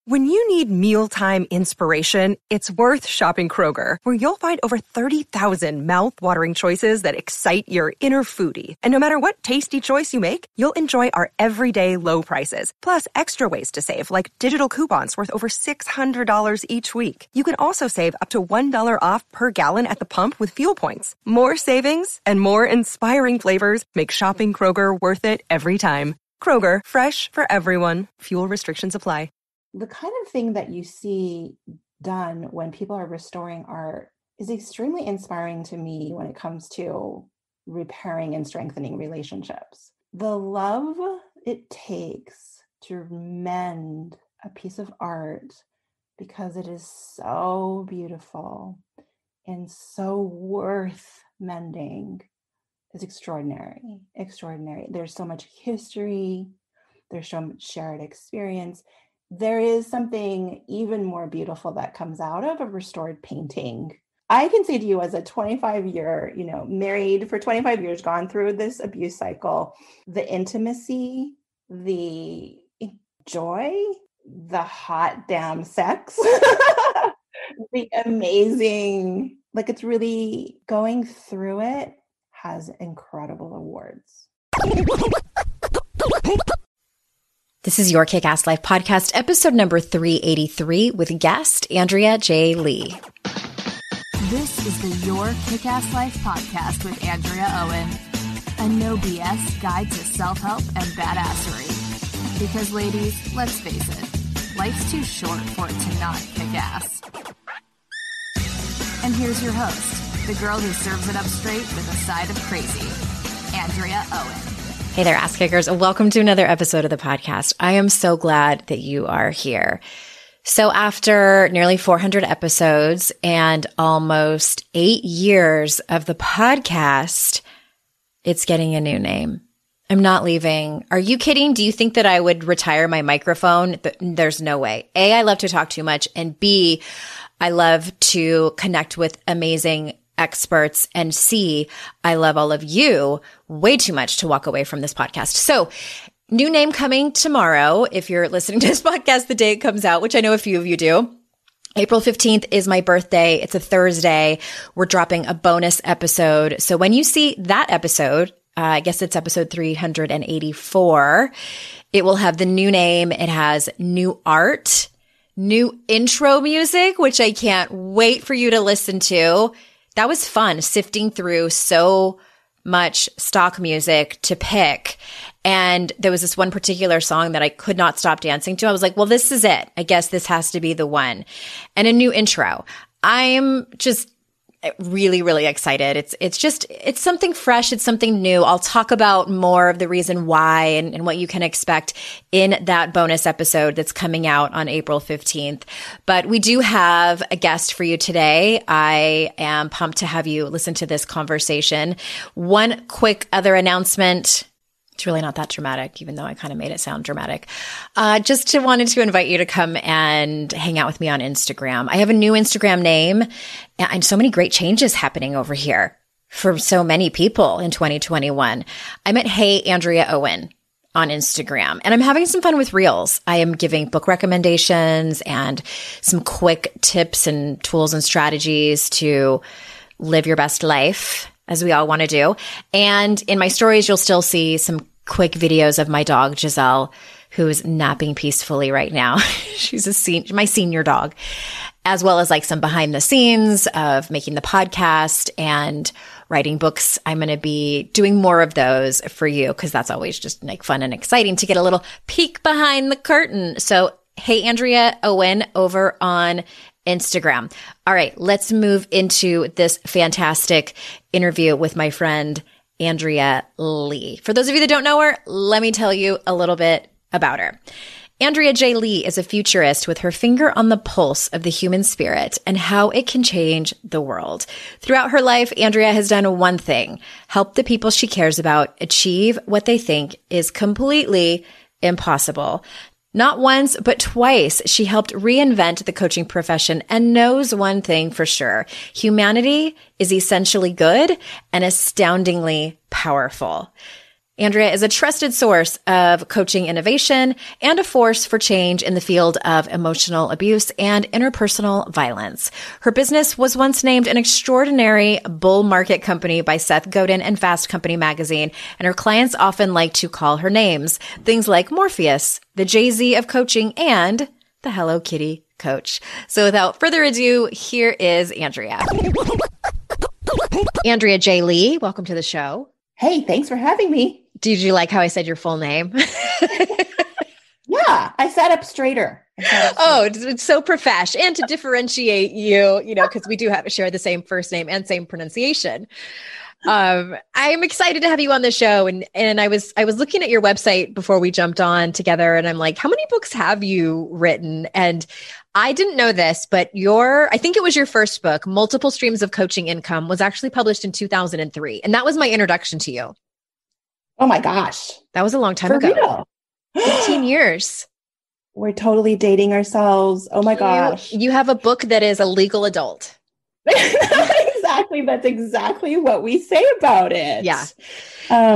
When you need mealtime inspiration, it's worth shopping Kroger, where you'll find over 30,000 mouth-watering choices that excite your inner foodie. And no matter what tasty choice you make, you'll enjoy our everyday low prices, plus extra ways to save, like digital coupons worth over $600 each week. You can also save up to $1 off per gallon at the pump with fuel points. More savings and more inspiring flavors make shopping Kroger worth it every time. Kroger, fresh for everyone. Fuel restrictions apply. The kind of thing that you see done when people are restoring art is extremely inspiring to me when it comes to repairing and strengthening relationships. The love it takes to mend a piece of art because it is so beautiful and so worth mending is extraordinary. There's so much history. There's so much shared experience. There is something even more beautiful that comes out of a restored painting. I can say to you, as a 25-year, married for 25 years, gone through this abuse cycle, the intimacy, the joy, the hot damn sex, the amazing, it's really going through it has incredible awards. This is Your Kick-Ass Life podcast, episode number 383 with guest Andrea J. Lee. This is the Your Kick-Ass Life podcast with Andrea Owen, a no BS guide to self-help and badassery. Because ladies, let's face it, life's too short for it to not kick ass. And here's your host, the girl who serves it up straight with a side of crazy, Andrea Owen. Hey there, ass kickers. Welcome to another episode of the podcast. I am so glad that you are here. So after nearly 400 episodes and almost 8 years of the podcast, it's getting a new name. I'm not leaving. Are you kidding? Do you think that I would retire my microphone? There's no way. A, I love to talk too much. And B, I love to connect with amazing experts, and C, I love all of you way too much to walk away from this podcast. So new name coming tomorrow. If you're listening to this podcast the day it comes out, which I know a few of you do. April 15th is my birthday. It's a Thursday. We're dropping a bonus episode. So when you see that episode, I guess it's episode 384, it will have the new name. It has new art, new intro music, which I can't wait for you to listen to. That was fun, sifting through so much stock music to pick. And there was this one particular song that I could not stop dancing to. I was like, well, this is it. I guess this has to be the one. And a new intro. I'm just really, really excited. It's something fresh. It's something new. I'll talk about more of the reason why and what you can expect in that bonus episode that's coming out on April 15th. But we do have a guest for you today. I am pumped to have you listen to this conversation. One quick other announcement. It's really not that dramatic, even though I kind of made it sound dramatic. Just wanted to invite you to come and hang out with me on Instagram. I have a new Instagram name and so many great changes happening over here for so many people in 2021. I'm at Hey Andrea Owen on Instagram, and I'm having some fun with Reels. I am giving book recommendations and some quick tips and tools and strategies to live your best life, as we all want to do. And in my stories, you'll still see some quick videos of my dog, Giselle, who is napping peacefully right now. She's my senior dog, as well as some behind the scenes of making the podcast and writing books. I'm going to be doing more of those for you because that's always just fun and exciting to get a little peek behind the curtain. So, hey, Andrea Owen over on Instagram. All right, let's move into this fantastic interview with my friend, Andrea Lee. For those of you that don't know her, let me tell you a little bit about her. Andrea J. Lee is a futurist with her finger on the pulse of the human spirit and how it can change the world. Throughout her life, Andrea has done one thing: help the people she cares about achieve what they think is completely impossible. Not once, but twice, she helped reinvent the coaching profession and knows one thing for sure: humanity is essentially good and astoundingly powerful. Andrea is a trusted source of coaching innovation and a force for change in the field of emotional abuse and interpersonal violence. Her business was once named an extraordinary bull market company by Seth Godin and Fast Company magazine, and her clients often like to call her names, things like Morpheus, the Jay-Z of coaching, and the Hello Kitty coach. So without further ado, here is Andrea. Andrea J. Lee, welcome to the show. Hey, thanks for having me. Did you like how I said your full name? Yeah, I sat up straighter. Oh, it's so profesh. And to differentiate you, because we do share the same first name and same pronunciation. I'm excited to have you on the show. And I was looking at your website before we jumped on together, and I'm like, how many books have you written? And I didn't know this, but I think it was your first book, Multiple Streams of Coaching Income, was actually published in 2003. And that was my introduction to you. Oh my gosh. That was a long time For ago. real? 15 years. We're totally dating ourselves. Oh my gosh. You have a book that is a legal adult. Exactly. That's exactly what we say about it. Yeah.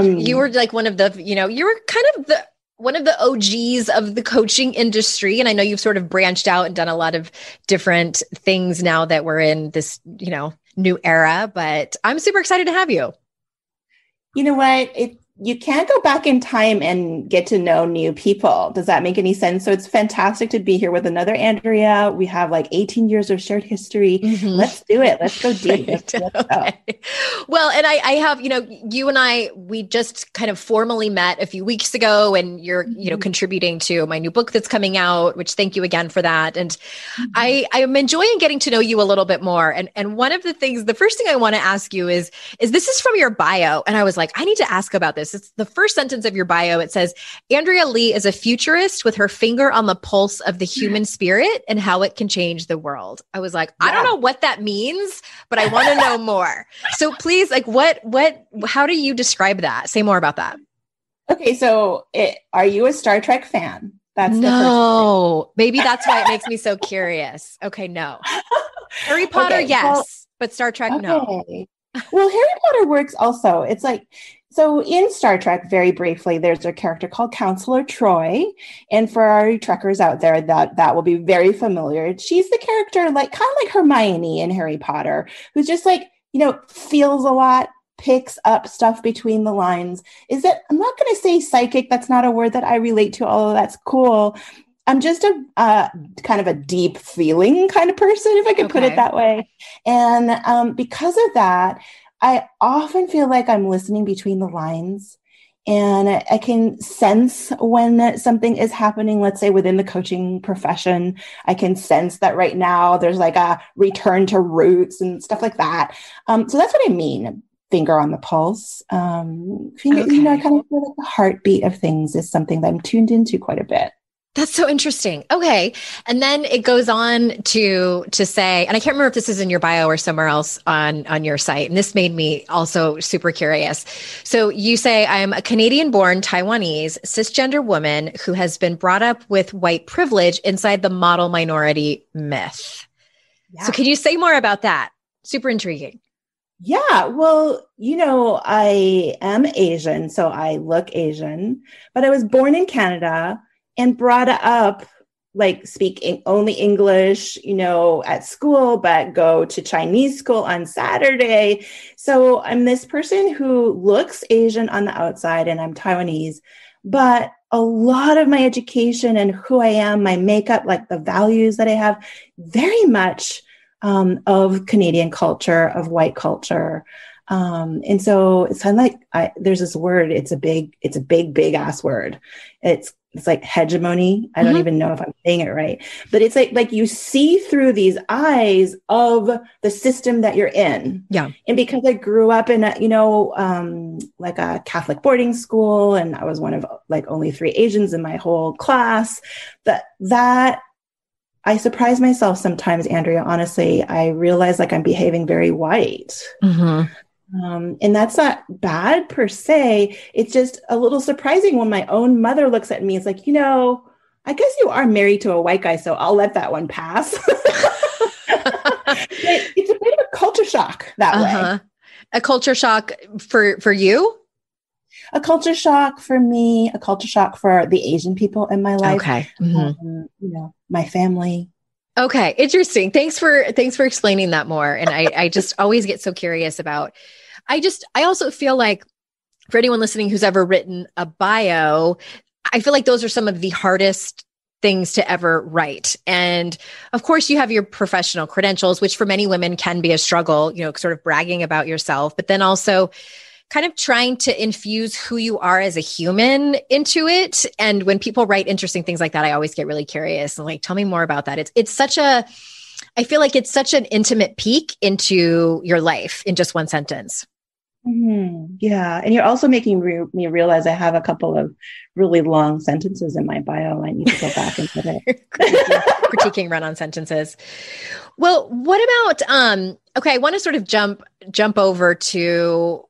You were like one of the, you were kind of one of the OGs of the coaching industry. And I know you've sort of branched out and done a lot of different things now that we're in this, new era, but I'm super excited to have you. You know what? You can't go back in time and get to know new people. Does that make any sense? So it's fantastic to be here with another Andrea. We have like 18 years of shared history. Mm-hmm. Let's do it. Let's go deep. Let's go. Well, and I have, you and I, we just kind of formally met a few weeks ago, and you're, contributing to my new book that's coming out, which thank you again for that. And I am enjoying getting to know you a little bit more. And one of the things, the first thing I want to ask you is this is from your bio. And I was like, I need to ask about this. It's the first sentence of your bio. It says, Andrea Lee is a futurist with her finger on the pulse of the human spirit and how it can change the world. I was like, I don't know what that means, but I want to know more. So please, like, how do you describe that? Say more about that. Okay. So are you a Star Trek fan? That's no, maybe that's why it makes me so curious. Okay. No. Harry Potter. Okay, yes. But Star Trek. Okay. No. Well, Harry Potter works also. It's like, so in Star Trek, very briefly, there's a character called Counselor Troy. And for our Trekkers out there, that will be very familiar. She's the character kind of like Hermione in Harry Potter, who's just like, feels a lot, picks up stuff between the lines. I'm not going to say psychic. That's not a word that I relate to, although that's cool. I'm just a kind of a deep feeling kind of person, if I could put it that way. And because of that, I often feel like I'm listening between the lines, and I can sense when something is happening, let's say within the coaching profession. I can sense that right now there's like a return to roots and stuff like that. So that's what I mean. Finger on the pulse. I kind of feel like the heartbeat of things is something that I'm tuned into quite a bit. That's so interesting. Okay. And then it goes on to say, and I can't remember if this is in your bio or somewhere else on your site. And this made me also super curious. So you say, I'm a Canadian-born Taiwanese cis-gender woman who has been brought up with white privilege inside the model minority myth. Yeah. So can you say more about that? Super intriguing. Yeah, well, I am Asian, so I look Asian, but I was born in Canada and brought up speaking only English, at school, but go to Chinese school on Saturday. So I'm this person who looks Asian on the outside, and I'm Taiwanese, but a lot of my education and who I am, my makeup, like the values that I have, very much of Canadian culture, of white culture. And so it's kind of like, there's this word, it's a big ass word. It's like hegemony. I don't even know if I'm saying it right, but it's like you see through these eyes of the system that you're in. Yeah. And because I grew up in like a Catholic boarding school, and I was one of only 3 Asians in my whole class, that I surprise myself sometimes, Andrea. Honestly, I realize I'm behaving very white. Mm-hmm. And that's not bad per se. It's just a little surprising when my own mother looks at me. It's like, I guess you are married to a white guy, so I'll let that one pass. It's a bit of a culture shock that way. A culture shock for you? a culture shock for me, a culture shock for the Asian people in my life. Okay. My family. Okay. Interesting. Thanks for explaining that more. And I just always get so curious about, I also feel like for anyone listening who's ever written a bio, I feel like those are some of the hardest things to ever write. And of course you have your professional credentials, which for many women can be a struggle, sort of bragging about yourself, but then also kind of trying to infuse who you are as a human into it. And when people write interesting things like that, I always get really curious and like, tell me more about that. I feel like it's such an intimate peek into your life in just one sentence. Mm-hmm. Yeah. And you're also making me realize I have a couple of really long sentences in my bio. I need to go back and put it. critiquing run-on sentences. Well, what about, okay, I want to sort of jump over to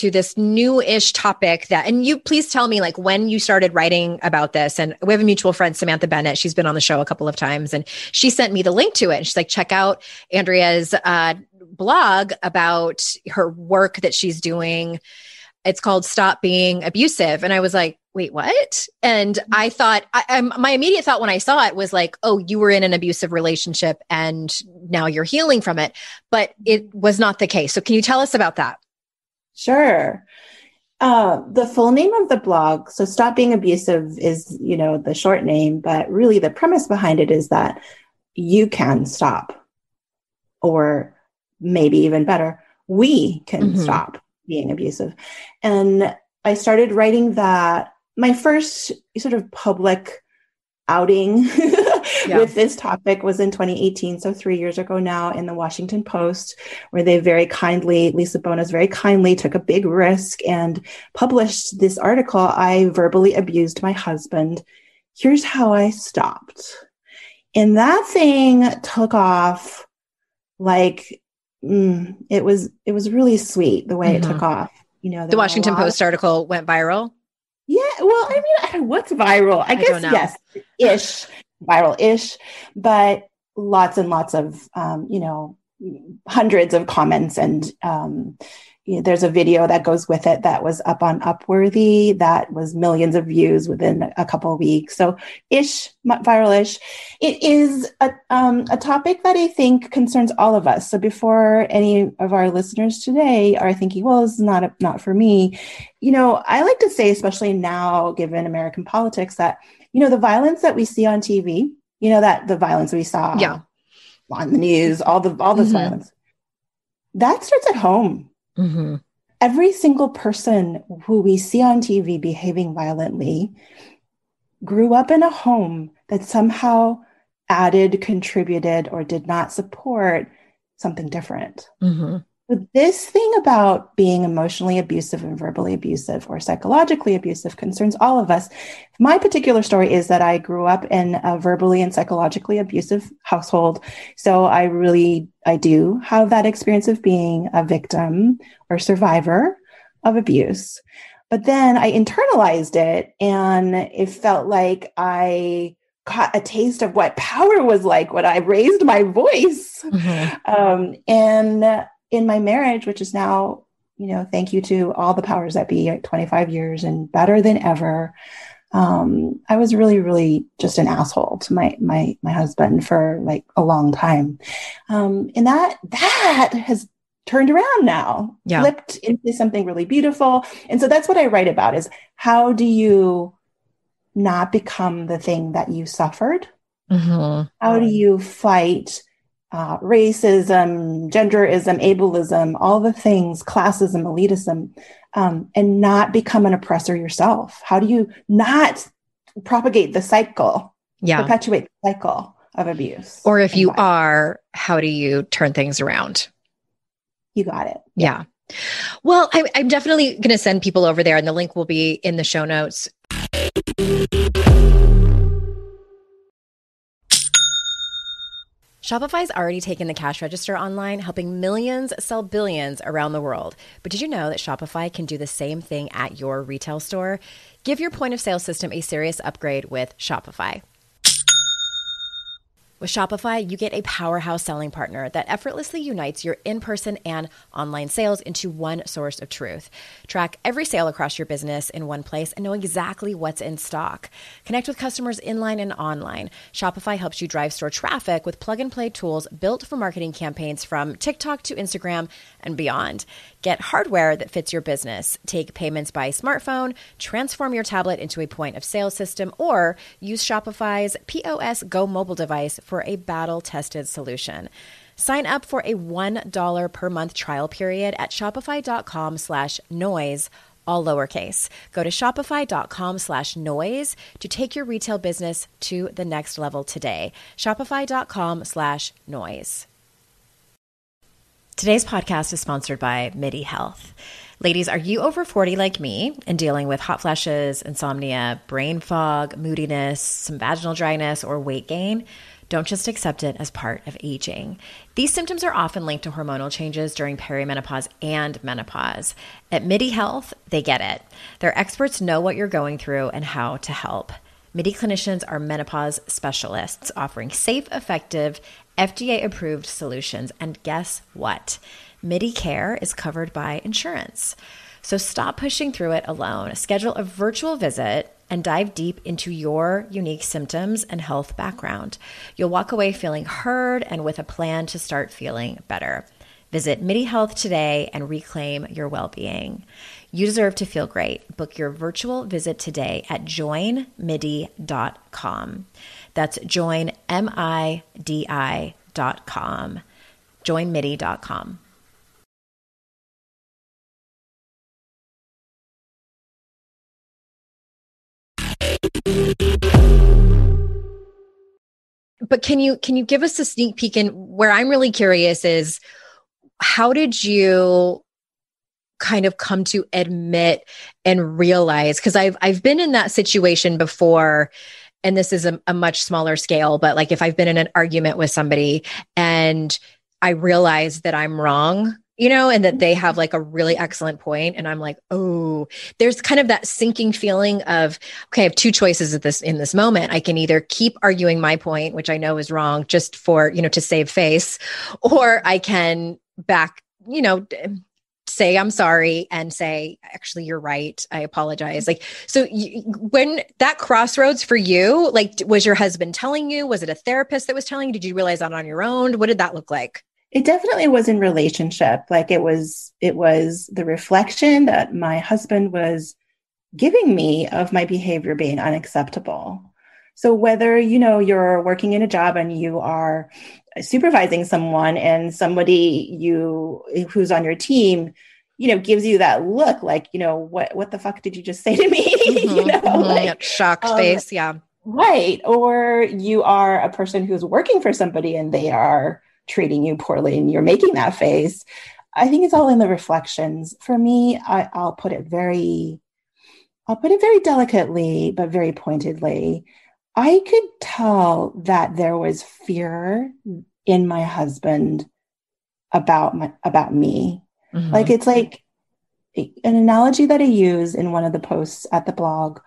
this new-ish topic and you please tell me like when you started writing about this. And we have a mutual friend, Samantha Bennett. She's been on the show a couple of times and she sent me the link to it. And she's like, check out Andrea's blog about her work that she's doing. It's called Stop Being Abusive. And I was like, wait, what? And I thought, my immediate thought when I saw it was like, oh, you were in an abusive relationship and now you're healing from it. But it was not the case. So can you tell us about that? Sure. The full name of the blog, so Stop Being Abusive is, the short name, but really the premise behind it is that you can stop, or maybe even better, we can stop being abusive. And I started writing that. My first sort of public outing with this topic was in 2018. So 3 years ago now, in the Washington Post, where they Lisa Bonas very kindly took a big risk and published this article. I verbally abused my husband. Here's how I stopped. And that thing took off like, it was really sweet the way it took off. The Washington Post article went viral. Yeah. Well, I mean, what's viral? I guess, yes, ish, viral-ish, but lots and lots of, hundreds of comments. And there's a video that goes with it that was up on Upworthy that was millions of views within a couple of weeks. So viral-ish. It is a topic that I think concerns all of us. So before any of our listeners today are thinking, well, this is not for me, I like to say, especially now, given American politics, that, the violence that we see on TV, that the violence we saw on the news, all this violence, that starts at home. Mm-hmm. Every single person who we see on TV behaving violently grew up in a home that somehow contributed, or did not support something different. Mm-hmm. But this thing about being emotionally abusive and verbally abusive or psychologically abusive concerns all of us. My particular story is that I grew up in a verbally and psychologically abusive household. So I do have that experience of being a victim or survivor of abuse. But then I internalized it, and it felt like I got a taste of what power was like when I raised my voice. Mm-hmm. And in my marriage, which is now, thank you to all the powers that be, 25 years and better than ever, I was really, really just an asshole to my husband for like a long time. And that has turned around now, flipped into something really beautiful. And so that's what I write about, is how do you not become the thing that you suffered? Mm-hmm. How do you fight racism, genderism, ableism, all the things, classism, elitism, and not become an oppressor yourself? How do you not propagate the cycle, perpetuate the cycle of abuse? Or if you are, how do you turn things around? You got it. Yeah. Well, I'm definitely going to send people over there, and the link will be in the show notes. Shopify's already taken the cash register online, helping millions sell billions around the world. But did you know that Shopify can do the same thing at your retail store? Give your point of sale system a serious upgrade with Shopify. With Shopify, you get a powerhouse selling partner that effortlessly unites your in-person and online sales into one source of truth. Track every sale across your business in one place and know exactly what's in stock. Connect with customers inline and online. Shopify helps you drive store traffic with plug-and-play tools built for marketing campaigns from TikTok to Instagram and beyond. Get hardware that fits your business. Take payments by smartphone, transform your tablet into a point of sale system, or use Shopify's POS Go mobile device for a battle-tested solution. Sign up for a $1 per month trial period at shopify.com/noise, all lowercase. Go to shopify.com/noise to take your retail business to the next level today. Shopify.com/noise. Today's podcast is sponsored by MIDI Health. Ladies, are you over 40 like me and dealing with hot flashes, insomnia, brain fog, moodiness, some vaginal dryness, or weight gain? Don't just accept it as part of aging. These symptoms are often linked to hormonal changes during perimenopause and menopause. At MIDI Health, they get it. Their experts know what you're going through and how to help. MIDI clinicians are menopause specialists offering safe, effective, FDA-approved solutions. And guess what? MIDI care is covered by insurance. So stop pushing through it alone. Schedule a virtual visit and dive deep into your unique symptoms and health background. You'll walk away feeling heard and with a plan to start feeling better. Visit MIDI Health today and reclaim your well-being. You deserve to feel great. Book your virtual visit today at joinmidi.com. That's joinmidi.com. joinmidi.com. But can you give us a sneak peek? And where I'm really curious is, how did you kind of come to admit and realize? Because I've been in that situation before, and this is a much smaller scale, but like if I've been in an argument with somebody and I realize that I'm wrong, and that they have like a really excellent point, and I'm like, oh, there's kind of that sinking feeling of, okay, I have two choices in this moment. I can either keep arguing my point, which I know is wrong, just for, to save face, or I can say I'm sorry and say, actually, you're right. I apologize. Like, so when that crossroads for you, like, was your husband telling you? Was it a therapist that was telling you? Did you realize that on your own? What did that look like? It definitely was in relationship. Like it was the reflection that my husband was giving me of my behavior being unacceptable. So whether, you're working in a job and you are supervising someone and somebody who's on your team, gives you that look like, what the fuck did you just say to me? Like, shocked face. Yeah. Right. Or you are a person who's working for somebody and they are treating you poorly and you're making that face. I think it's all in the reflections. For me, I'll put it very delicately, but very pointedly. I could tell that there was fear in my husband about me. Mm-hmm. Like, it's like an analogy that I use in one of the posts at the blog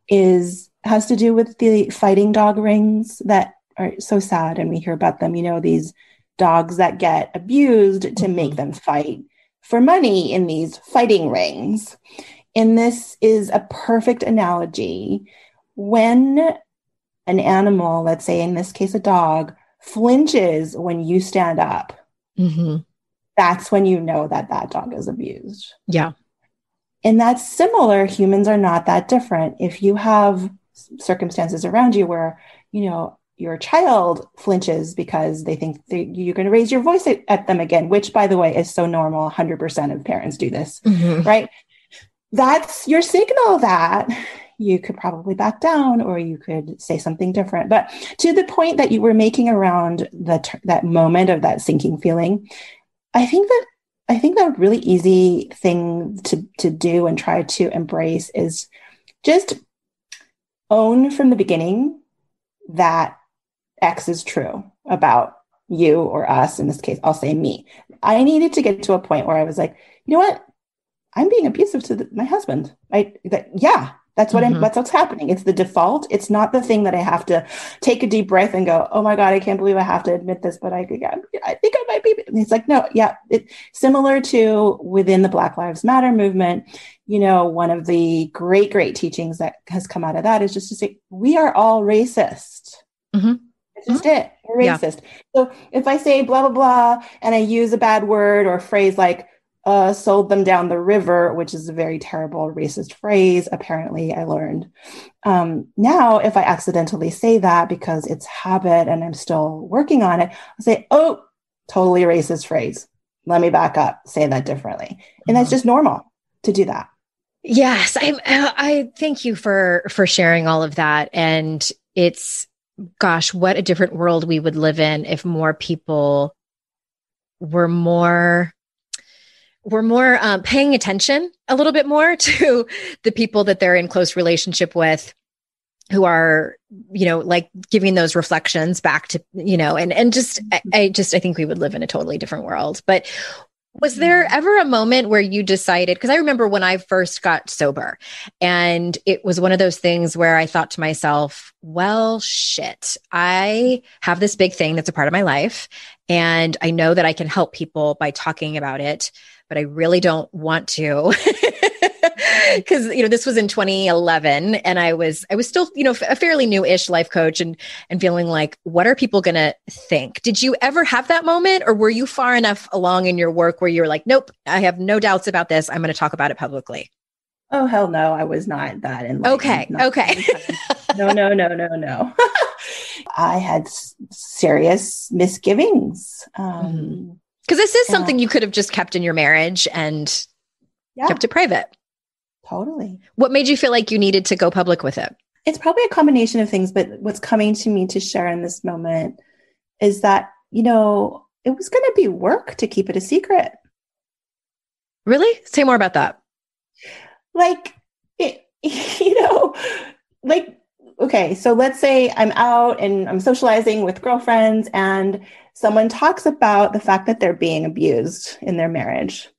has to do with the fighting dog rings that are so sad. And we hear about them, these dogs that get abused to make them fight for money in these fighting rings. And this is a perfect analogy. When an animal, let's say in this case, a dog, flinches when you stand up, that's when you know that dog is abused. Yeah. And that's similar. Humans are not that different. If you have circumstances around you where, your child flinches because they think you're going to raise your voice at them again, which, by the way, is so normal. 100% of parents do this, right? That's your signal that you could probably back down or you could say something different. But to the point that you were making around that moment of that sinking feeling, I think that really easy thing to do and try to embrace is just own from the beginning that X is true about you or us. In this case, I'll say me. I needed to get to a point where I was like, you know what? I'm being abusive to my husband. That's That's that's what's happening. It's the default. It's not the thing that I have to take a deep breath and go, oh my God, I can't believe I have to admit this, but I think I might be. And it's like, no, yeah. Similar to within the Black Lives Matter movement, one of the great, great teachings that has come out of that is just to say, we are all racist. It's just it. We're racist. So if I say blah, blah, blah, and I use a bad word or phrase like, sold them down the river, which is a very terrible racist phrase. Apparently, I learned. Now, if I accidentally say that because it's habit and I'm still working on it, I'll say, oh, totally racist phrase. Let me back up, say that differently. And that's just normal to do that. Yes. I thank you for sharing all of that. And it's, gosh, what a different world we would live in if more people were more paying attention a little bit more to the people that they're in close relationship with, who are, like giving those reflections back to, and just, I think we would live in a totally different world. But was there ever a moment where you decided, because I remember when I first got sober, and it was one of those things where I thought to myself, well, shit, I have this big thing that's a part of my life. And I know that I can help people by talking about it, but I really don't want to. Because, this was in 2011 and I was still, a fairly new-ish life coach and feeling like, what are people going to think? Did you ever have that moment, or were you far enough along in your work where you were like, nope, I have no doubts about this. I'm going to talk about it publicly. Oh, hell no. I was not that enlightened. Okay. No. I had serious misgivings. Because this is something you could have just kept in your marriage and kept it private. Totally. What made you feel like you needed to go public with it? It's probably a combination of things, but what's coming to me to share in this moment is that, it was going to be work to keep it a secret. Really? Say more about that. Okay, so let's say I'm out and I'm socializing with girlfriends and someone talks about the fact that they're being abused in their marriage.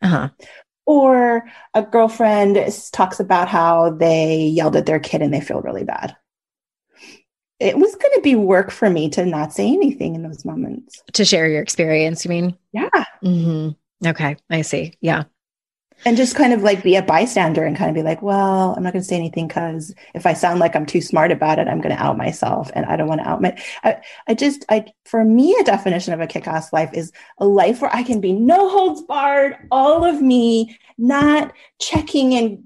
Or a girlfriend talks about how they yelled at their kid and they feel really bad. It was going to be work for me to not say anything in those moments. To share your experience, you mean? Yeah. Okay, I see. Yeah. And just kind of like be a bystander and kind of be like, well, I'm not going to say anything because if I sound like I'm too smart about it, I'm going to out myself. And I don't want to out for me, a definition of a kick-ass life is a life where I can be no holds barred, all of me, not checking and,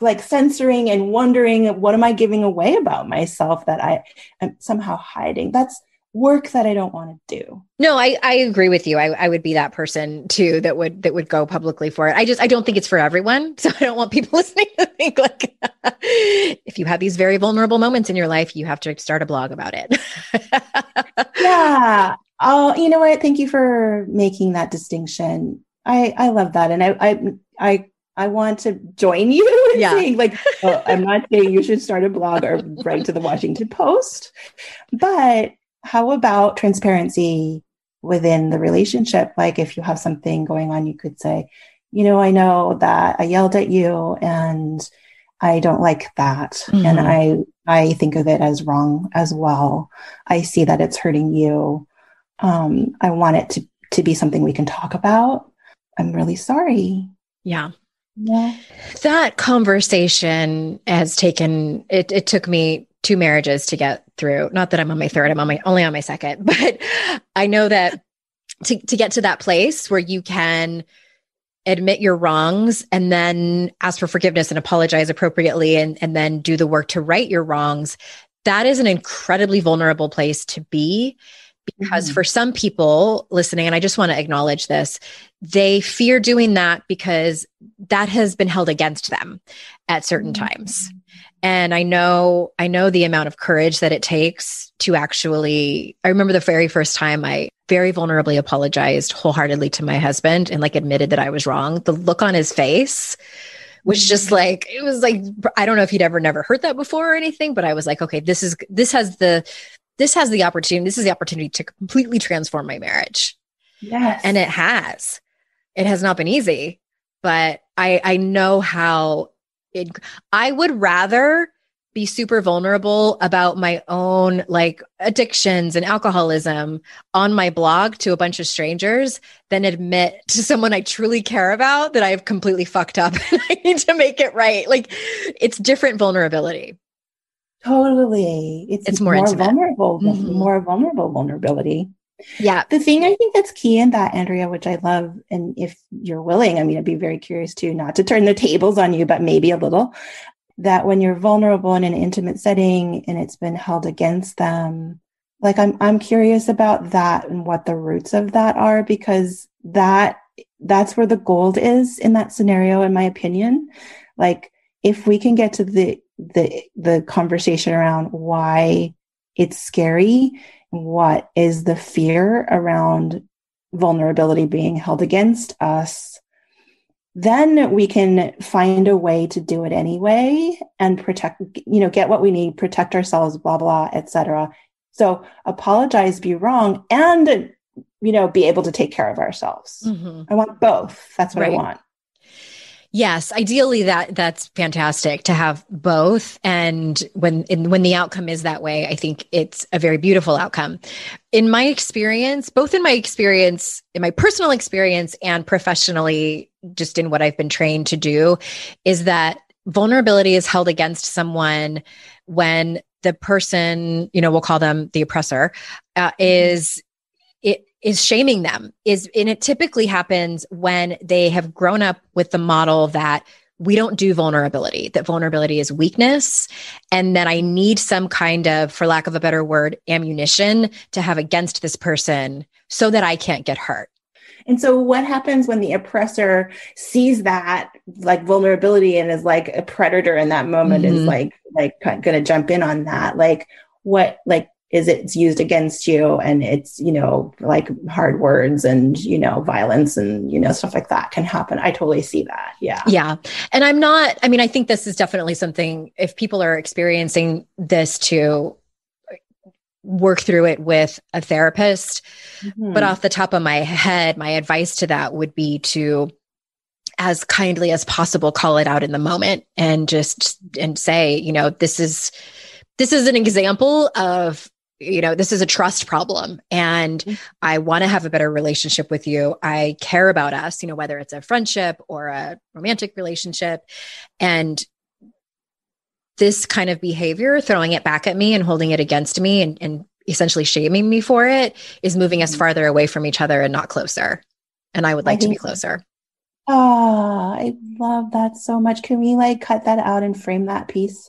like censoring and wondering, what am I giving away about myself that I am somehow hiding? That's work that I don't want to do. No, I agree with you. I would be that person too that would go publicly for it. I don't think it's for everyone. So I don't want people listening to think like, if you have these very vulnerable moments in your life, you have to start a blog about it. Yeah. Oh, you know what? Thank you for making that distinction. I love that. And I want to join you in saying like, I'm not saying you should start a blog or write to the Washington Post, but how about transparency within the relationship? Like if you have something going on, you could say, I know that I yelled at you and I don't like that. And I think of it as wrong as well. I see that it's hurting you. I want it to be something we can talk about. I'm really sorry. Yeah. That conversation has taken, it took me 2 marriages to get through. Not that I'm on my third, I'm only on my second, but I know that to get to that place where you can admit your wrongs and then ask for forgiveness and apologize appropriately and then do the work to right your wrongs, that is an incredibly vulnerable place to be. Because for some people listening, and I just want to acknowledge this, they fear doing that because that has been held against them at certain times. And I know the amount of courage that it takes to actually, I remember the very first time I very vulnerably apologized wholeheartedly to my husband and like admitted that I was wrong. The look on his face was just like, it was like, I don't know if he'd never heard that before or anything, but I was like, okay, this has the opportunity to completely transform my marriage. Yes. And it has not been easy, but I know how I would rather be super vulnerable about my own like addictions and alcoholism on my blog to a bunch of strangers than admit to someone I truly care about that I've completely fucked up and I need to make it right. Like it's different vulnerability. Totally. It's more intimate. Vulnerable, more vulnerable vulnerability. Yeah. The thing I think that's key in that, Andrea, which I love, and if you're willing, I mean, I'd be very curious too, not to turn the tables on you, but maybe a little, that when you're vulnerable in an intimate setting and it's been held against them, like I'm curious about that and what the roots of that are, because that's where the gold is in that scenario, in my opinion. Like if we can get to the conversation around why it's scary, what is the fear around vulnerability being held against us, then we can find a way to do it anyway and protect, get what we need, protect ourselves, blah, blah, etc. So apologize, be wrong, and, be able to take care of ourselves. I want both. That's what I want. Yes, ideally that's fantastic to have both. And when the outcome is that way, I think it's a very beautiful outcome. In my experience, both in my personal experience and professionally, just in what I've been trained to do, is that vulnerability is held against someone when the person, we'll call them the oppressor, is shaming them, and it typically happens when they have grown up with the model that we don't do vulnerability, that vulnerability is weakness, and that I need some kind of, for lack of a better word, ammunition to have against this person so that I can't get hurt. And so what happens when the oppressor sees that like vulnerability and is like a predator in that moment, is like going to jump in on that? Like what, is it's used against you, and it's, like hard words and, violence and, stuff like that can happen. I totally see that. Yeah. Yeah. And I think this is definitely something, if people are experiencing this, to work through it with a therapist. But off the top of my head, my advice to that would be to, as kindly as possible, call it out in the moment and say, this is an example of, this is a trust problem, and I want to have a better relationship with you. I care about us, whether it's a friendship or a romantic relationship. And this kind of behavior, throwing it back at me and holding it against me and essentially shaming me for it, is moving us farther away from each other and not closer. And I would like to be closer. Oh, I love that so much. Can we cut that out and frame that piece?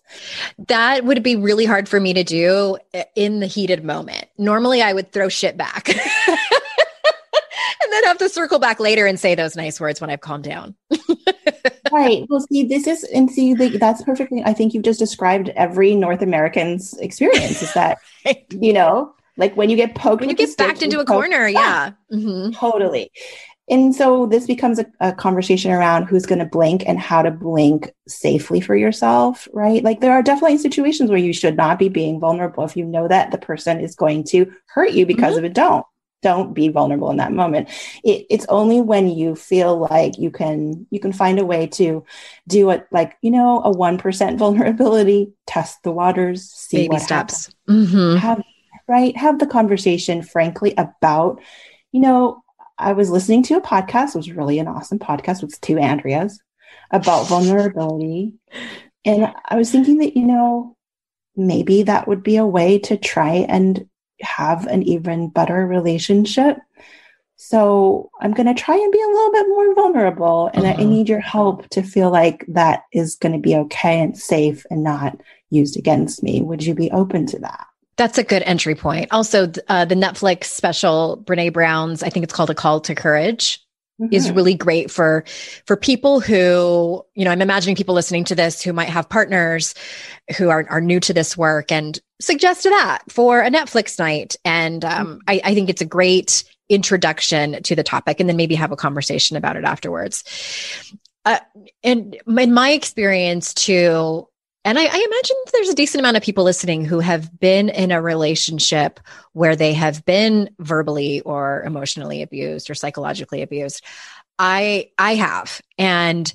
That would be really hard for me to do in the heated moment. Normally I would throw shit back and then have to circle back later and say those nice words when I've calmed down. Right. Well, that's perfectly, I think you've just described every North American's experience, is that, when you get poked, when you get backed into a corner. Yeah. Totally. And so this becomes a conversation around who's going to blink and how to blink safely for yourself, right? Like there are definitely situations where you should not be being vulnerable. If you know that the person is going to hurt you because of it, don't be vulnerable in that moment. It's only when you feel like you can find a way to do it, a 1% vulnerability, test the waters, see baby what steps. Happens. Have the conversation, frankly, about, I was listening to a podcast. It was really an awesome podcast with two Andreas about vulnerability. And I was thinking that, maybe that would be a way to try and have an even better relationship. So I'm going to try and be a little bit more vulnerable. And I need your help to feel like that is going to be okay and safe and not used against me. Would you be open to that? That's a good entry point. Also, the Netflix special, Brene Brown's, I think it's called A Call to Courage, is really great for people who, I'm imagining people listening to this who might have partners who are new to this work, and suggest that for a Netflix night. And I think it's a great introduction to the topic, and then maybe have a conversation about it afterwards. And in my experience too, and I imagine there's a decent amount of people listening who have been in a relationship where they have been verbally or emotionally abused or psychologically abused. I have. And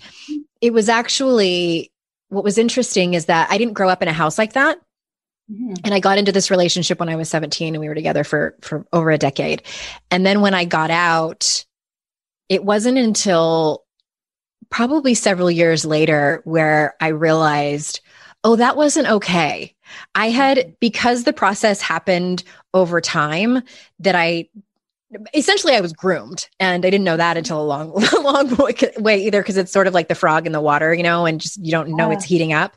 it was actually what was interesting is that I didn't grow up in a house like that. And I got into this relationship when I was 17 and we were together for over a decade. And then when I got out, it wasn't until probably several years later where I realized, oh, that wasn't okay. I had, because the process happened over time, that I was groomed, and I didn't know that until a long way either. Cause it's sort of like the frog in the water, and just, you don't know it's heating up.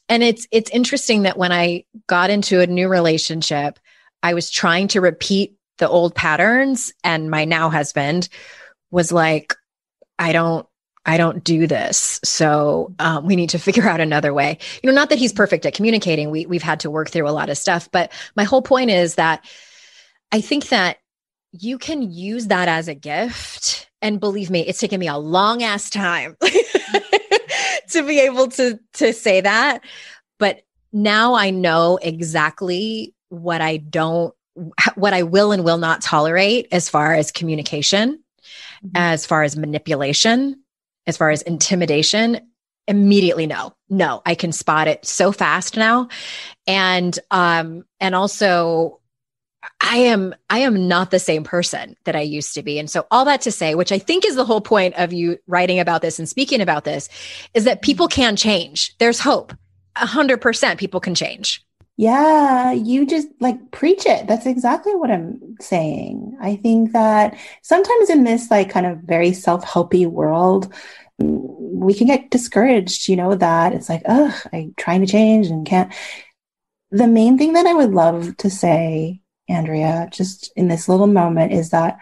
And it's interesting that when I got into a new relationship, I was trying to repeat the old patterns, and my now husband was like, I don't do this. So we need to figure out another way. Not that he's perfect at communicating. We've had to work through a lot of stuff, but my whole point is that I think that you can use that as a gift. And believe me, it's taken me a long ass time to be able to say that. But now I know exactly what I will and will not tolerate as far as communication, as far as manipulation, as far as intimidation. Immediately no, I can spot it so fast now. And also I am not the same person that I used to be. And so all that to say, which I think is the whole point of you writing about this and speaking about this, is that people can change. There's hope. 100% people can change. Yeah, you just preach it. That's exactly what I'm saying. I think that sometimes in this kind of very self-helpy world, we can get discouraged, that it's I'm trying to change and can't. The main thing that I would love to say, Andrea, just in this little moment, is that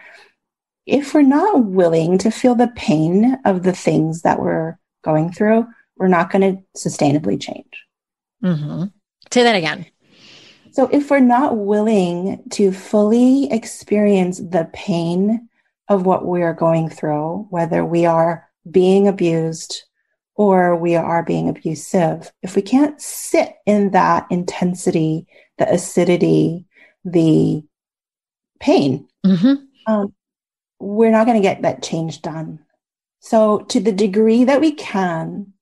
if we're not willing to feel the pain of the things that we're going through, we're not going to sustainably change. Mm-hmm. Say that again. So if we're not willing to fully experience the pain of what we are going through, whether we are being abused or we are being abusive, if we can't sit in that intensity, the acidity, the pain, we're not going to get that change done. So to the degree that we can,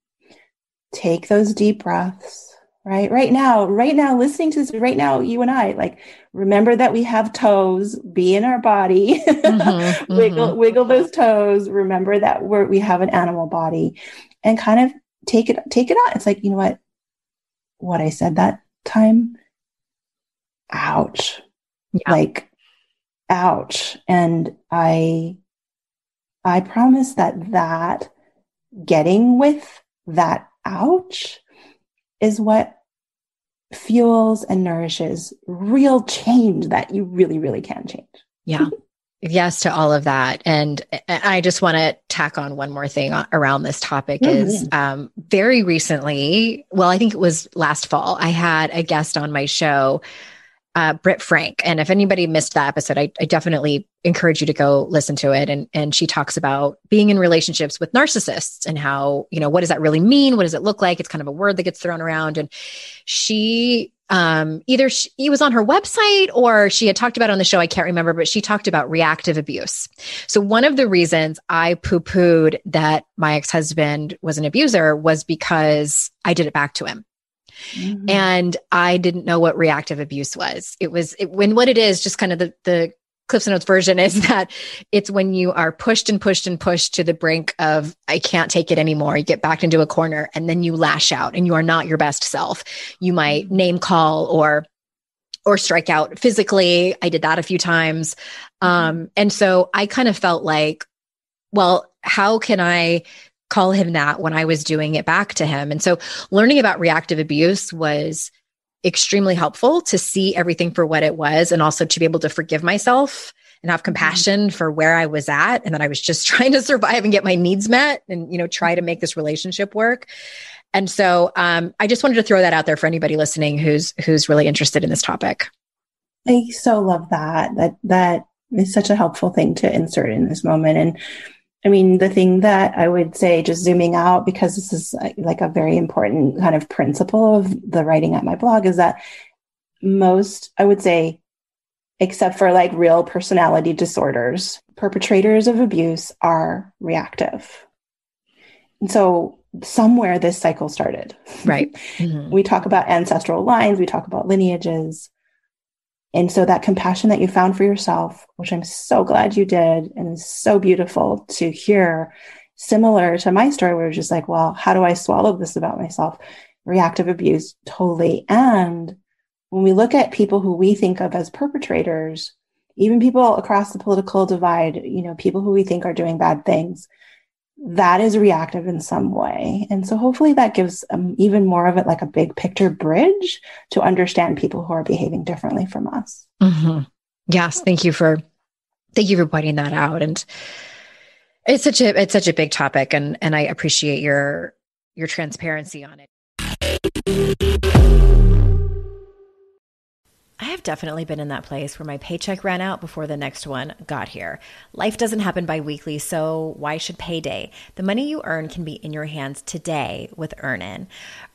take those deep breaths, right now, listening to this right now, you and I, remember that we have toes, be in our body, wiggle those toes. Remember that we have an animal body, and kind of take it on. It's you know what I said that time, ouch, ouch. And I promise that getting with that ouch is what fuels and nourishes real change that you really, really can change. Yeah. Yes to all of that. And I just want to tack on one more thing around this topic is very recently, well, I think it was last fall, I had a guest on my show, Britt Frank. And if anybody missed that episode, I definitely encourage you to go listen to it. And she talks about being in relationships with narcissists and how, what does that really mean? What does it look like? It's kind of a word that gets thrown around. And she, either she was on her website or she had talked about it on the show. I can't remember, but she talked about reactive abuse. So one of the reasons I poo-pooed that my ex-husband was an abuser was because I did it back to him. Mm-hmm. And I didn't know what reactive abuse was. When what it is, just kind of the Cliff's Notes version is that it's when you are pushed and pushed and pushed to the brink of, I can't take it anymore. You get backed into a corner and then you lash out and you are not your best self. You might name call or strike out physically. I did that a few times. And so I kind of felt like, well, how can I call him that when I was doing it back to him? And so learning about reactive abuse was extremely helpful to see everything for what it was, and also to be able to forgive myself and have compassion for where I was at. And that I was just trying to survive and get my needs met and, try to make this relationship work. And so I just wanted to throw that out there for anybody listening who's really interested in this topic. I so love that is such a helpful thing to insert in this moment. And I mean, the thing that I would say, just zooming out, because this is a very important kind of principle of the writing at my blog, is that most, I would say, except for real personality disorders, perpetrators of abuse are reactive. And so somewhere this cycle started. Right. Mm-hmm. We talk about ancestral lines, we talk about lineages. And so that compassion that you found for yourself, which I'm so glad you did, and is so beautiful to hear, similar to my story, where it's just like, well, how do I swallow this about myself? Reactive abuse, totally. And when we look at people who we think of as perpetrators, even people across the political divide, people who we think are doing bad things, that is reactive in some way. And so hopefully that gives even more of it like a big picture bridge to understand people who are behaving differently from us. Mm-hmm. Yes. Thank you for pointing that out. And it's such a big topic, and I appreciate your transparency on it. I have definitely been in that place where my paycheck ran out before the next one got here. Life doesn't happen bi-weekly, so why should payday? The money you earn can be in your hands today with Earnin.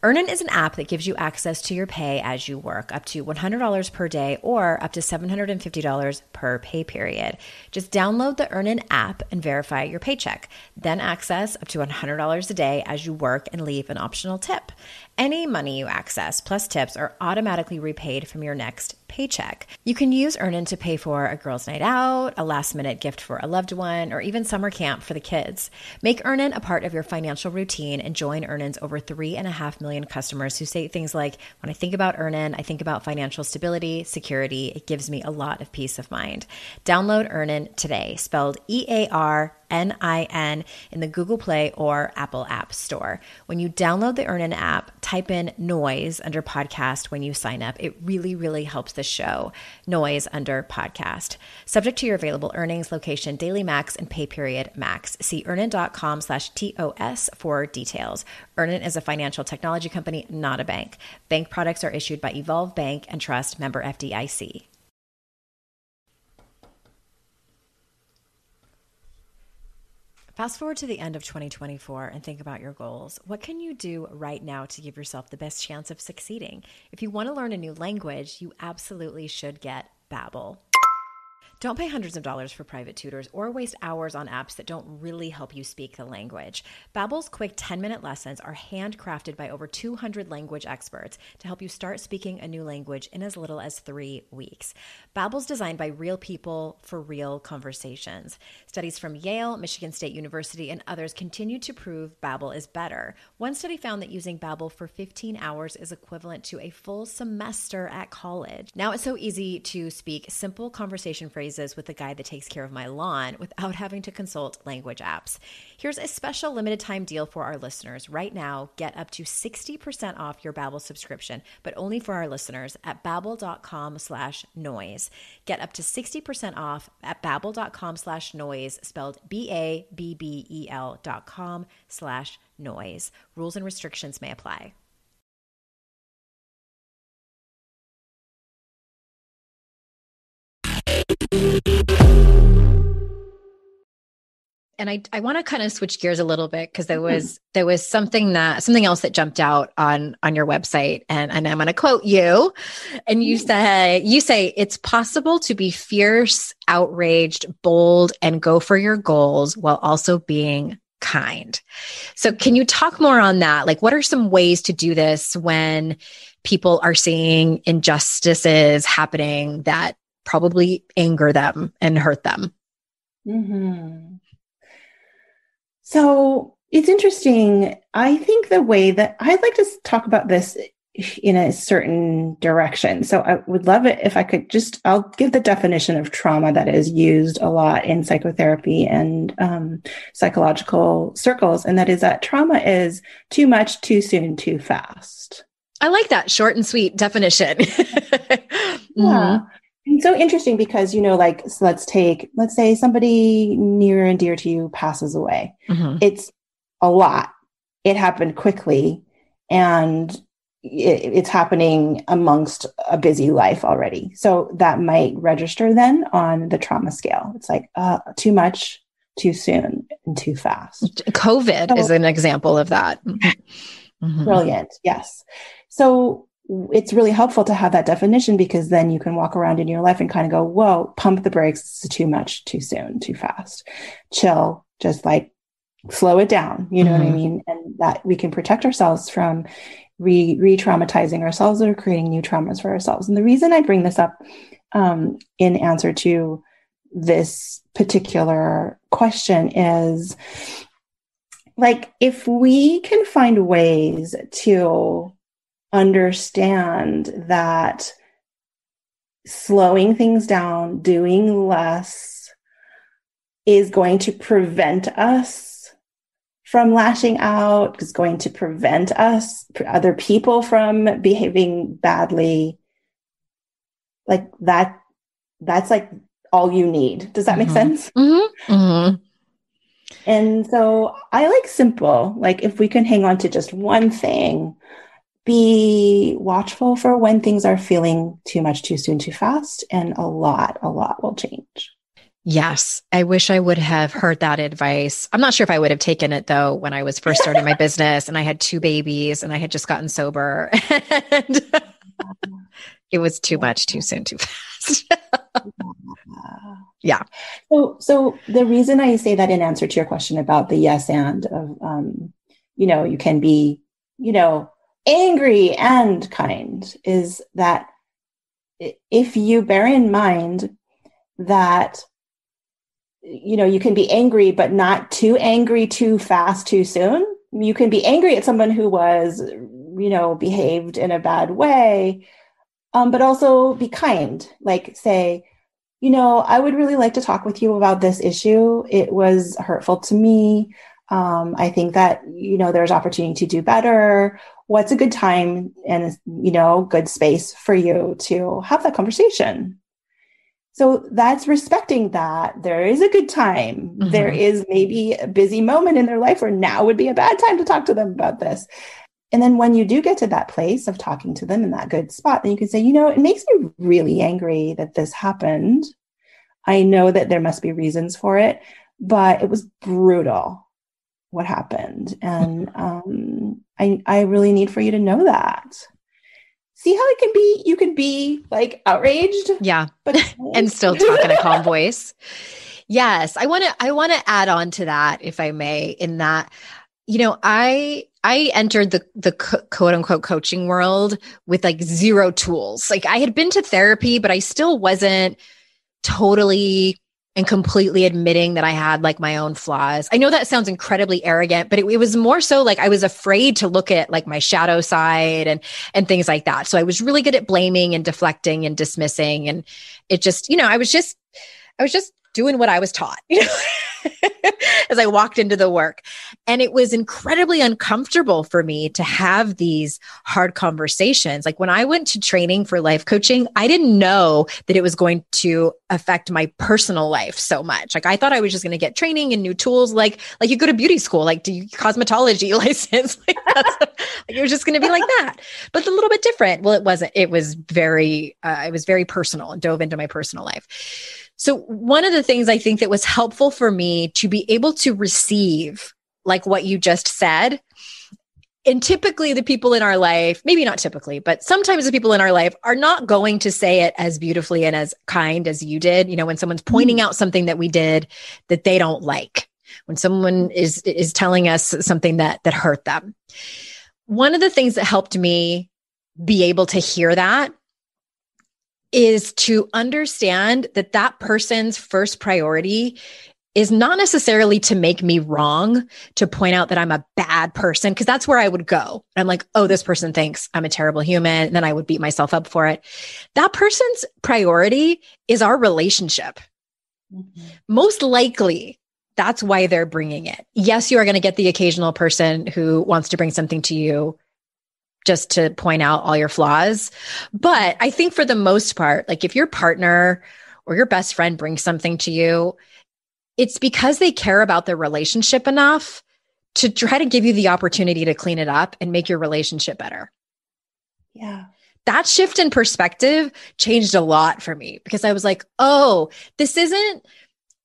Earnin is an app that gives you access to your pay as you work, up to $100 per day or up to $750 per pay period. Just download the Earnin app and verify your paycheck. Then access up to $100 a day as you work and leave an optional tip. Any money you access plus tips are automatically repaid from your next paycheck. You can use Earnin to pay for a girls' night out, a last-minute gift for a loved one, or even summer camp for the kids. Make Earnin a part of your financial routine and join Earnin's over 3.5 million customers who say things like, when I think about Earnin, I think about financial stability, security. It gives me a lot of peace of mind. Download Earnin today, spelled EARNIN, in the Google Play or Apple App Store. When you download the Earnin app, type in noise under podcast when you sign up. It really, really helps the show. Noise under podcast. Subject to your available earnings, location, daily max, and pay period max. See earnin.com/TOS for details. Earnin is a financial technology company, not a bank. Bank products are issued by Evolve Bank and Trust, member FDIC. Fast forward to the end of 2024 and think about your goals. What can you do right now to give yourself the best chance of succeeding? If you want to learn a new language, you absolutely should get Babbel. Don't pay hundreds of dollars for private tutors or waste hours on apps that don't really help you speak the language. Babbel's quick 10-minute lessons are handcrafted by over 200 language experts to help you start speaking a new language in as little as 3 weeks. Babbel's designed by real people for real conversations. Studies from Yale, Michigan State University, and others continue to prove Babbel is better. One study found that using Babbel for 15 hours is equivalent to a full semester at college. Now it's so easy to speak simple conversation phrases with the guy that takes care of my lawn without having to consult language apps. Here's a special limited time deal for our listeners. Right now, get up to 60% off your Babbel subscription, but only for our listeners at babbel.com/noise. Get up to 60% off at babbel.com/noise, spelled BABBEL.com/noise. Rules and restrictions may apply. And I want to kind of switch gears a little bit because there was something else that jumped out on your website, and I'm going to quote you, and you say it's possible to be fierce, outraged, bold, and go for your goals while also being kind. So can you talk more on that? Like, what are some ways to do this when people are seeing injustices happening that probably anger them and hurt them? Mm-hmm. So it's interesting. I think the way that I'd like to talk about this in a certain direction. So I would love it if I could I'll give the definition of trauma that is used a lot in psychotherapy and psychological circles. And that is that trauma is too much, too soon, too fast. I like that short and sweet definition. Yeah. And so interesting because, so let's say somebody near and dear to you passes away. Mm-hmm. It's a lot. It happened quickly, and it's happening amongst a busy life already. So that might register then on the trauma scale. It's like too much, too soon, and too fast. COVID is an example of that. Mm-hmm. Brilliant. Yes. So it's really helpful to have that definition, because then you can walk around in your life and kind of go, whoa, pump the brakes. This is too much, too soon, too fast. Chill, just like slow it down, you know what I mean? And that we can protect ourselves from re-traumatizing ourselves or creating new traumas for ourselves. And the reason I bring this up in answer to this particular question is, like, if we can find ways to understand that slowing things down, doing less is going to prevent us from lashing out, is going to prevent us, other people from behaving badly, like that's like all you need. Does that make sense? And so I like simple, like if we can hang on to just one thing, be watchful for when things are feeling too much, too soon, too fast, and a lot will change. Yes. I wish I would have heard that advice. I'm not sure if I would have taken it though, when I was first starting my business and I had 2 babies and I had just gotten sober and it was too much, too soon, too fast. Yeah. So the reason I say that in answer to your question about the yes and of, you can be, angry and kind, is that if you bear in mind that, you can be angry, but not too angry, too fast, too soon. You can be angry at someone who was, behaved in a bad way, but also be kind. Like say, I would really like to talk with you about this issue. It was hurtful to me. I think that, there's opportunity to do better. What's a good time and, good space for you to have that conversation? So that's respecting that there is a good time. There is maybe a busy moment in their life where now would be a bad time to talk to them about this. And then when you do get to that place of talking to them in that good spot, then you can say, it makes me really angry that this happened. I know that there must be reasons for it, but it was brutal what happened. And I really need for you to know that. See how it can be, you could be like outraged. Yeah. And still talk in a calm voice. Yes. I want to add on to that, if I may, in that, I entered the quote unquote coaching world with like 0 tools. Like I had been to therapy, but I still wasn't totally and completely admitting that I had like my own flaws. I know that sounds incredibly arrogant, but it was more so like I was afraid to look at like my shadow side and things like that. So I was really good at blaming and deflecting and dismissing. And it just, I was just doing what I was taught, as I walked into the work. And it was incredibly uncomfortable for me to have these hard conversations. Like when I went to training for life coaching, I didn't know that it was going to affect my personal life so much. Like I thought I was just going to get training and new tools, like you go to beauty school, like do you cosmetology license? Like it was just going to be like that, but a little bit different. Well, it wasn't. It was very personal and dove into my personal life. So one of the things I think that was helpful for me to be able to receive, like what you just said, and typically the people in our life, maybe not typically, but sometimes the people in our life are not going to say it as beautifully and as kind as you did. When someone's pointing out something that we did that they don't like, when someone is telling us something that hurt them. One of the things that helped me be able to hear that is to understand that that person's first priority is not necessarily to make me wrong, to point out that I'm a bad person, because that's where I would go. I'm like, oh, this person thinks I'm a terrible human. And then I would beat myself up for it. That person's priority is our relationship. Most likely, that's why they're bringing it. Yes, you are going to get the occasional person who wants to bring something to you just to point out all your flaws. But I think for the most part, like if your partner or your best friend brings something to you, it's because they care about their relationship enough to try to give you the opportunity to clean it up and make your relationship better. Yeah. That shift in perspective changed a lot for me because I was like, oh, this isn't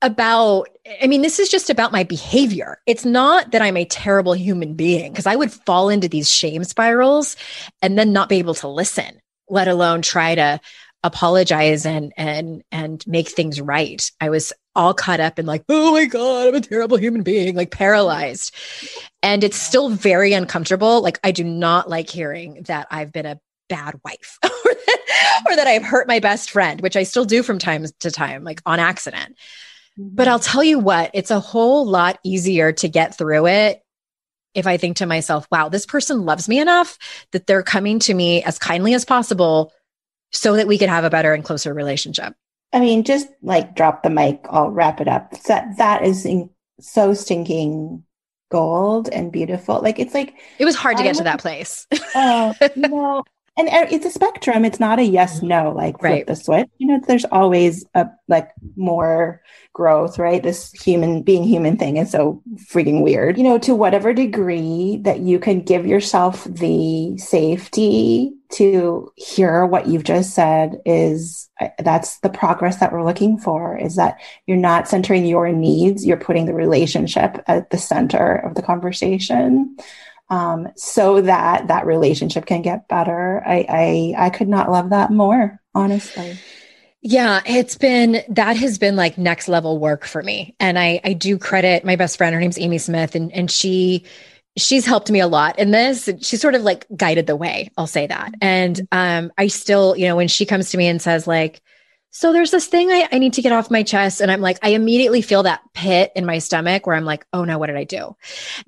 about, this is just about my behavior. It's not that I'm a terrible human being, because I would fall into these shame spirals and then not be able to listen, let alone try to apologize and make things right. I was all caught up in like, oh my God, I'm a terrible human being, like paralyzed. And it's still very uncomfortable. Like, I do not like hearing that I've been a bad wife or that I've hurt my best friend, which I still do from time to time, like on accident. But I'll tell you what, it's a whole lot easier to get through it if I think to myself, wow, this person loves me enough that they're coming to me as kindly as possible so that we could have a better and closer relationship. I mean, just like drop the mic, I'll wrap it up. That is so stinking gold and beautiful. Like, it's like, it was hard to get to that place. And it's a spectrum. It's not a yes, no, like flip the switch. There's always a like more growth, right? This being human thing is so freaking weird. To whatever degree that you can give yourself the safety to hear what you've just said that's the progress that we're looking for, is that you're not centering your needs. You're putting the relationship at the center of the conversation. So that relationship can get better. I could not love that more, honestly. Yeah, that has been like next level work for me. And I do credit my best friend, her name's Amy Smith, and she's helped me a lot in this. She sort of like guided the way, I'll say that. And I still, when she comes to me and says like, so there's this thing I need to get off my chest. And I'm like, I immediately feel that pit in my stomach where I'm like, oh no, what did I do?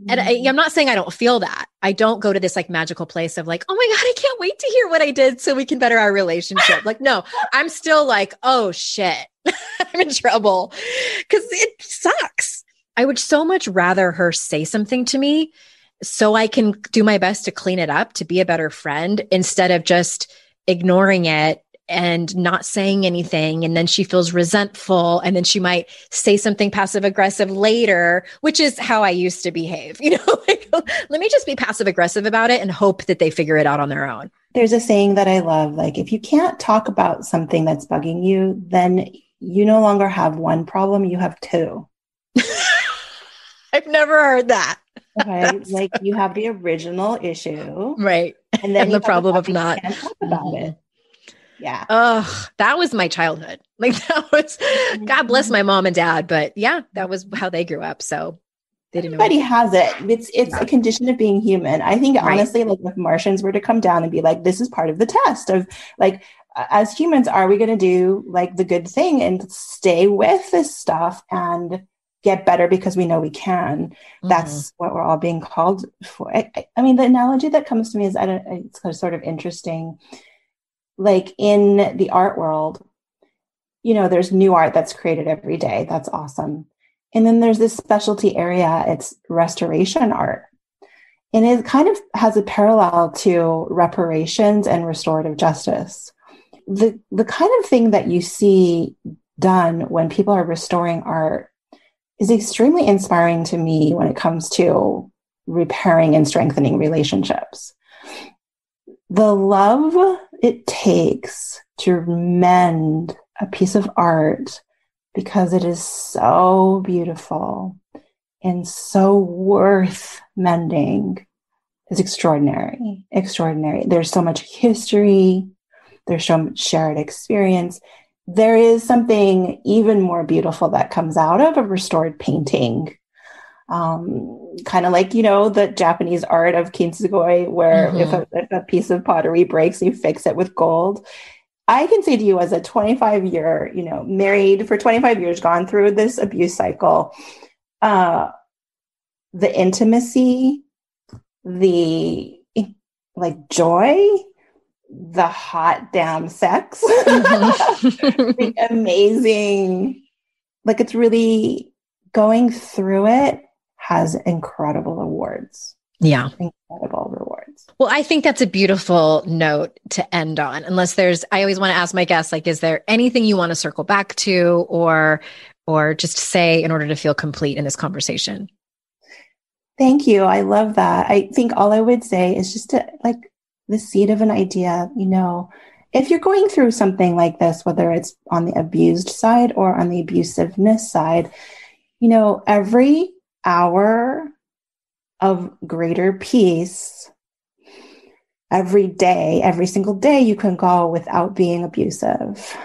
And I'm not saying I don't feel that. I don't go to this like magical place of like, oh my God, I can't wait to hear what I did so we can better our relationship. Like, no, I'm still like, oh shit, I'm in trouble because it sucks. I would so much rather her say something to me so I can do my best to clean it up, to be a better friend, instead of just ignoring it and not saying anything. And then she feels resentful. And then she might say something passive aggressive later, which is how I used to behave. Like, let me just be passive aggressive about it and hope that they figure it out on their own. There's a saying that I love, like, if you can't talk about something that's bugging you, then you no longer have one problem, you have two. I've never heard that. Okay. Like, you have the original issue. Right. And then the problem of not talk about it. Yeah. Oh, that was my childhood. Like, that was, God bless my mom and dad, but yeah, that was how they grew up. So they didn't know. Everybody has it. It's a condition of being human. I think honestly, like if Martians were to come down and be like, this is part of the test of like, as humans, are we going to do like the good thing and stay with this stuff and get better because we know we can? That's what we're all being called for. I mean, the analogy that comes to me is, it's sort of interesting. Like in the art world, there's new art that's created every day. That's awesome. And then there's this specialty area, it's restoration art. And it kind of has a parallel to reparations and restorative justice. The kind of thing that you see done when people are restoring art is extremely inspiring to me when it comes to repairing and strengthening relationships. The love it takes to mend a piece of art, because it is so beautiful and so worth mending, is extraordinary. There's so much history. There's so much shared experience. There is something even more beautiful that comes out of a restored painting. Kind of like, the Japanese art of kintsugi, where if a piece of pottery breaks, you fix it with gold. I can say to you, as a 25-year, married for 25 years, gone through this abuse cycle, the intimacy, the like joy, the hot damn sex, the amazing, like, it's really going through it has incredible rewards. Yeah. Incredible rewards. Well, I think that's a beautiful note to end on, unless I always want to ask my guests, like, is there anything you want to circle back to or just say in order to feel complete in this conversation? Thank you. I love that. I think all I would say is just to, like, the seed of an idea, if you're going through something like this, whether it's on the abused side or on the abusiveness side, every hour of greater peace, every day, every single day you can go without being abusive,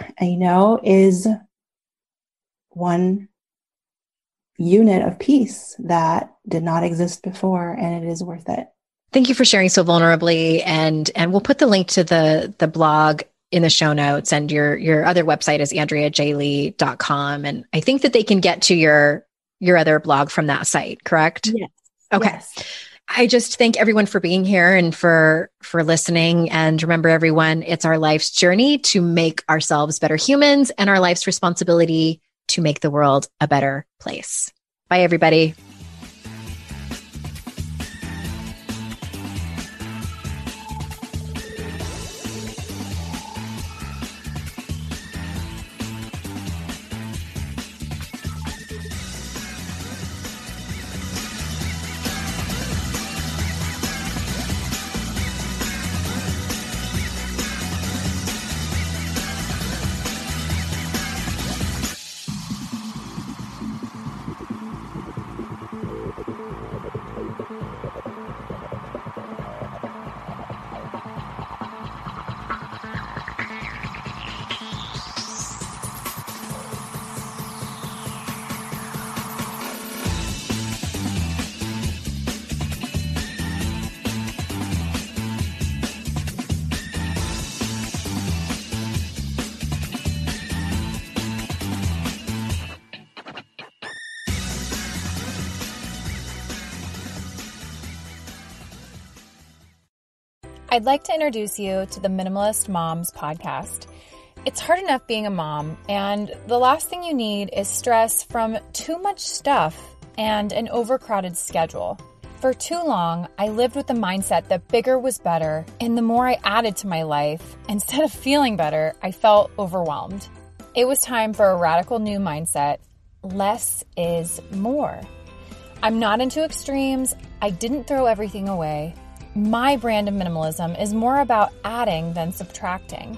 is one unit of peace that did not exist before, and it is worth it. Thank you for sharing so vulnerably. And we'll put the link to the blog in the show notes, and your other website is andreajlee.com. And I think that they can get to your other blog from that site, correct? Yes. Okay. Yes. I just thank everyone for being here and for listening. And remember, everyone, it's our life's journey to make ourselves better humans and our life's responsibility to make the world a better place. Bye, everybody. I'd like to introduce you to the Minimalist Moms podcast. It's hard enough being a mom, and the last thing you need is stress from too much stuff and an overcrowded schedule. For too long, I lived with the mindset that bigger was better, and the more I added to my life, instead of feeling better, I felt overwhelmed. It was time for a radical new mindset. Less is more. I'm not into extremes. I didn't throw everything away. My brand of minimalism is more about adding than subtracting.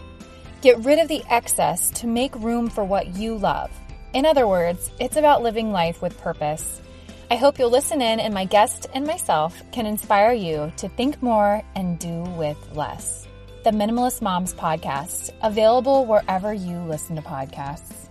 Get rid of the excess to make room for what you love. In other words, it's about living life with purpose. I hope you'll listen in, and my guest and myself can inspire you to think more and do with less. The Minimalist Moms podcast, available wherever you listen to podcasts.